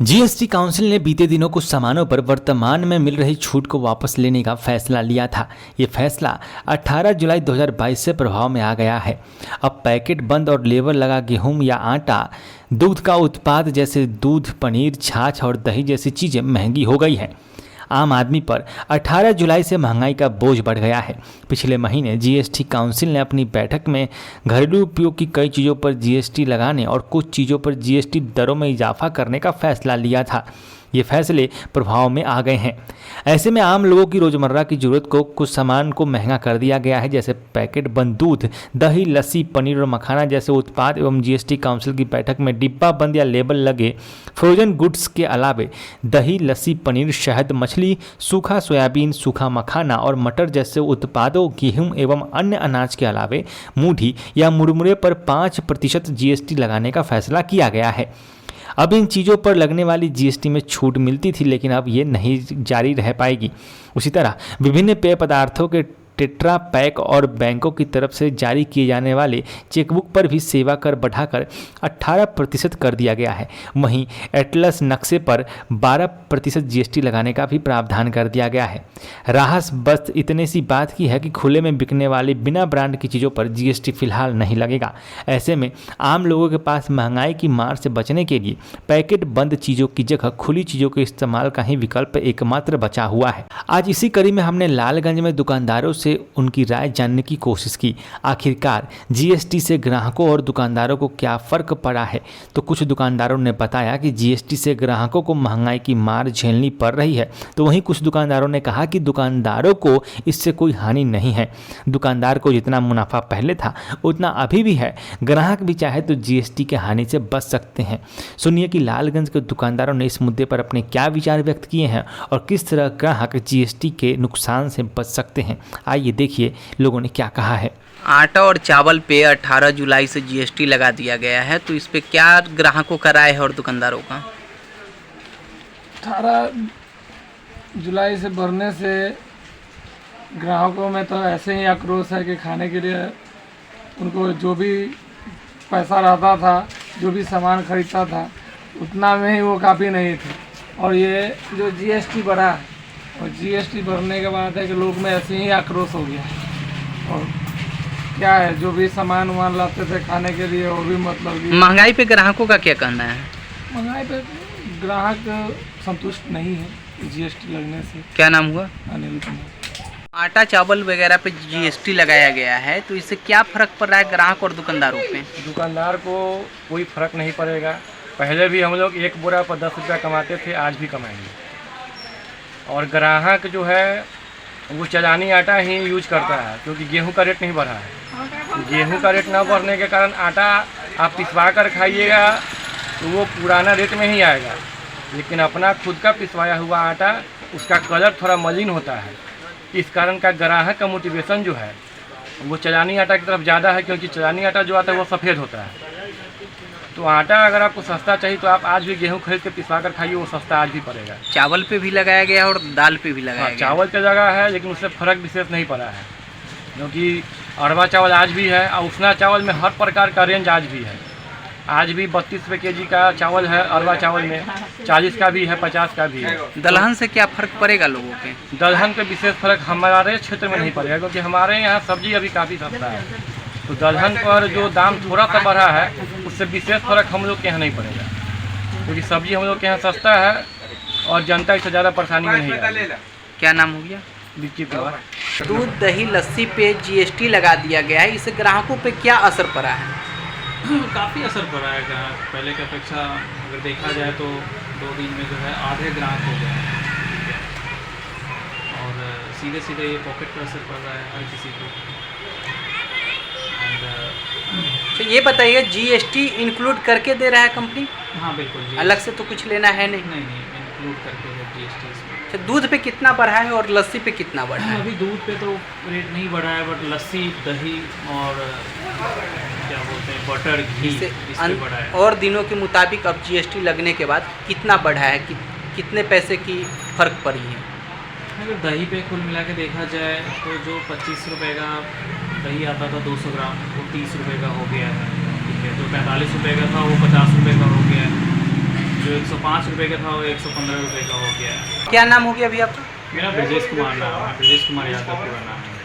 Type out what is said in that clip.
GST council ने बीते दिनों कुछ सामानों पर वर्तमान में मिल रही छूट को वापस लेने का फैसला लिया था। ये फैसला 18 जुलाई 2022 से प्रभाव में आ गया है। अब पैकेट बंद और लेबल लगा गेहूं या आटा, दूध का उत्पाद जैसे दूध, पनीर, छाछ और दही जैसी चीज़ें महंगी हो गई हैं। आम आदमी पर 18 जुलाई से महंगाई का बोझ बढ़ गया है। पिछले महीने जीएसटी काउंसिल ने अपनी बैठक में घरेलू उपयोग की कई चीज़ों पर जीएसटी लगाने और कुछ चीज़ों पर जीएसटी दरों में इजाफा करने का फैसला लिया था। ये फैसले प्रभाव में आ गए हैं। ऐसे में आम लोगों की रोज़मर्रा की ज़रूरत को कुछ सामान को महंगा कर दिया गया है, जैसे पैकेट बंद दूध, दही, लस्सी, पनीर और मखाना जैसे उत्पाद एवं जीएसटी काउंसिल की बैठक में डिब्बा बंद या लेबल लगे फ्रोजन गुड्स के अलावे दही, लस्सी, पनीर, शहद, मछली, सूखा सोयाबीन, सूखा मखाना और मटर जैसे उत्पादों, गेहूं एवं अन्य अनाज के अलावे मूढ़ी या मुरमुरे पर 5% जीएसटी लगाने का फैसला किया गया है। अब इन चीज़ों पर लगने वाली जीएसटी में छूट मिलती थी, लेकिन अब ये नहीं जारी रह पाएगी। उसी तरह विभिन्न पेय पदार्थों के टेट्रा पैक और बैंकों की तरफ से जारी किए जाने वाले चेकबुक पर भी सेवा कर बढ़ाकर 18% कर दिया गया है। वहीं एटलस नक्शे पर 12% जीएसटी लगाने का भी प्रावधान कर दिया गया है। राहत बस इतने सी बात की है कि खुले में बिकने वाली बिना ब्रांड की चीज़ों पर जीएसटी फिलहाल नहीं लगेगा। ऐसे में आम लोगों के पास महंगाई की मार से बचने के लिए पैकेट बंद चीज़ों की जगह खुली चीज़ों के इस्तेमाल का ही विकल्प एकमात्र बचा हुआ है। आज इसी कड़ी में हमने लालगंज में दुकानदारों से उनकी राय जानने की कोशिश की। आखिरकार जीएसटी से ग्राहकों और दुकानदारों को क्या फ़र्क पड़ा है। तो कुछ दुकानदारों ने बताया कि जीएसटी से ग्राहकों को महंगाई की मार झेलनी पड़ रही है, तो वहीं कुछ दुकानदारों ने कहा कि दुकानदारों को इससे कोई हानि नहीं है। दुकानदार को जितना मुनाफा पहले था उतना अभी भी है। ग्राहक भी चाहे तो जीएसटी के हानि से बच सकते हैं। सुनिए कि लालगंज के दुकानदारों ने इस मुद्दे पर अपने क्या विचार व्यक्त किए हैं और किस तरह ग्राहक जीएसटी के नुकसान से बच सकते हैं। आइए देखिए लोगों ने क्या कहा है। आटा और चावल पे 18 जुलाई से जीएसटी लगा दिया गया है, तो इस पे क्या ग्राहकों का राय है और दुकानदारों का? 18 जुलाई से बढ़ने से ग्राहकों में तो ऐसे ही आक्रोश है कि खाने के लिए उनको जो भी पैसा रहता था, जो भी सामान खरीदता था, उतना में ही वो काफ़ी नहीं थे। और ये जो जीएसटी बढ़ा है, और जीएसटी बढ़ने के बाद है कि लोग में ऐसे ही आक्रोश हो गया। और क्या है, जो भी सामान वामान लाते थे खाने के लिए वो भी मतलब महंगाई पे ग्राहकों का क्या कहना है? महंगाई पे ग्राहक संतुष्ट नहीं है जीएसटी लगने से। क्या नाम हुआ? अनिल कुमार। आटा चावल वगैरह पे जीएसटी लगाया गया है, तो इससे क्या फ़र्क पड़ रहा है ग्राहक और दुकानदारों पे? दुकानदार को कोई फ़र्क नहीं पड़ेगा। पहले भी हम लोग एक बोरा पर 10 रुपया कमाते थे, आज भी कमाएंगे। और ग्राहक जो है वो चलानी आटा ही यूज करता है, क्योंकि गेहूं का रेट नहीं बढ़ा है। गेहूं का रेट न बढ़ने के कारण आटा आप पिसवा कर खाइएगा तो वो पुराना रेट में ही आएगा, लेकिन अपना खुद का पिसवाया हुआ आटा उसका कलर थोड़ा मलिन होता है। इस कारण का ग्राहक का मोटिवेशन जो है वो चलानी आटा की तरफ ज़्यादा है, क्योंकि चलानी आटा जो आता है वो सफ़ेद होता है। तो आटा अगर आपको सस्ता चाहिए तो आप आज भी गेहूं खरीद के पिसवा कर खाइए, वो सस्ता आज भी पड़ेगा। चावल पे भी लगाया गया और दाल पे भी लगाया गया। चावल पे जगह है, लेकिन उससे फ़र्क विशेष नहीं पड़ा है, क्योंकि अरवा चावल आज भी है और उसना चावल में हर प्रकार का रेंज आज भी है। आज भी 32 रुपये केजी का चावल है अरवा चावल में, 40 का भी है, 50 का भी है। दलहन से क्या फ़र्क पड़ेगा लोगों के? दलहन पे विशेष फ़र्क हमारे क्षेत्र में नहीं पड़ेगा, क्योंकि हमारे यहाँ सब्जी अभी काफ़ी सस्ता है। तो दलहन पर जो दाम थोड़ा सा बढ़ा है उससे विशेष फ़र्क हम लोग के यहाँ नहीं पड़ेगा, क्योंकि सब्जी हम लोग के यहाँ सस्ता है और जनता इससे ज़्यादा परेशानी में नहीं है। क्या नाम हो गया? विक्की कुमार। दूध, दही, लस्सी पे जीएसटी लगा दिया गया है, इससे ग्राहकों पे क्या असर पड़ा है? काफ़ी असर पड़ा है ग्राहक। पहले की अपेक्षा अगर देखा जाए तो 2 दिन में जो है आधे ग्राहक हो गए हैं, ठीक है? और सीधे सीधे ये पॉकेट पर असर पड़ रहा है हर किसी को। तो ये बताइए, जीएसटी इंक्लूड करके दे रहा है कंपनी? हाँ बिल्कुल, अलग से तो कुछ लेना है नहीं? नहीं इंक्लूड करके है जीएसटी इसमें। तो दूध पे कितना बढ़ा है और लस्सी पे कितना बढ़ा है? अभी दूध पे तो रेट नहीं बढ़ा है, बट लस्सी, दही और क्या बोलते हैं बटर, घी, इस पे बढ़ा है। और दिनों के मुताबिक अब जीएसटी लगने के बाद कितना बढ़ा है, कितने पैसे की फ़र्क पड़ी है? अगर दही पे कुल मिला के देखा जाए तो जो 25 रुपये का दही आता था 200 ग्राम, वो 30 रुपये का हो गया है, ठीक है? जो 45 रुपये का था वो 50 रुपये का हो गया है। जो 105 रुपये का था वो 115 रुपये का हो गया है। क्या नाम हो गया अभी आपका? मेरा ब्रजेश कुमार नाम है, ब्रजेश कुमार यादव पूरा नाम है।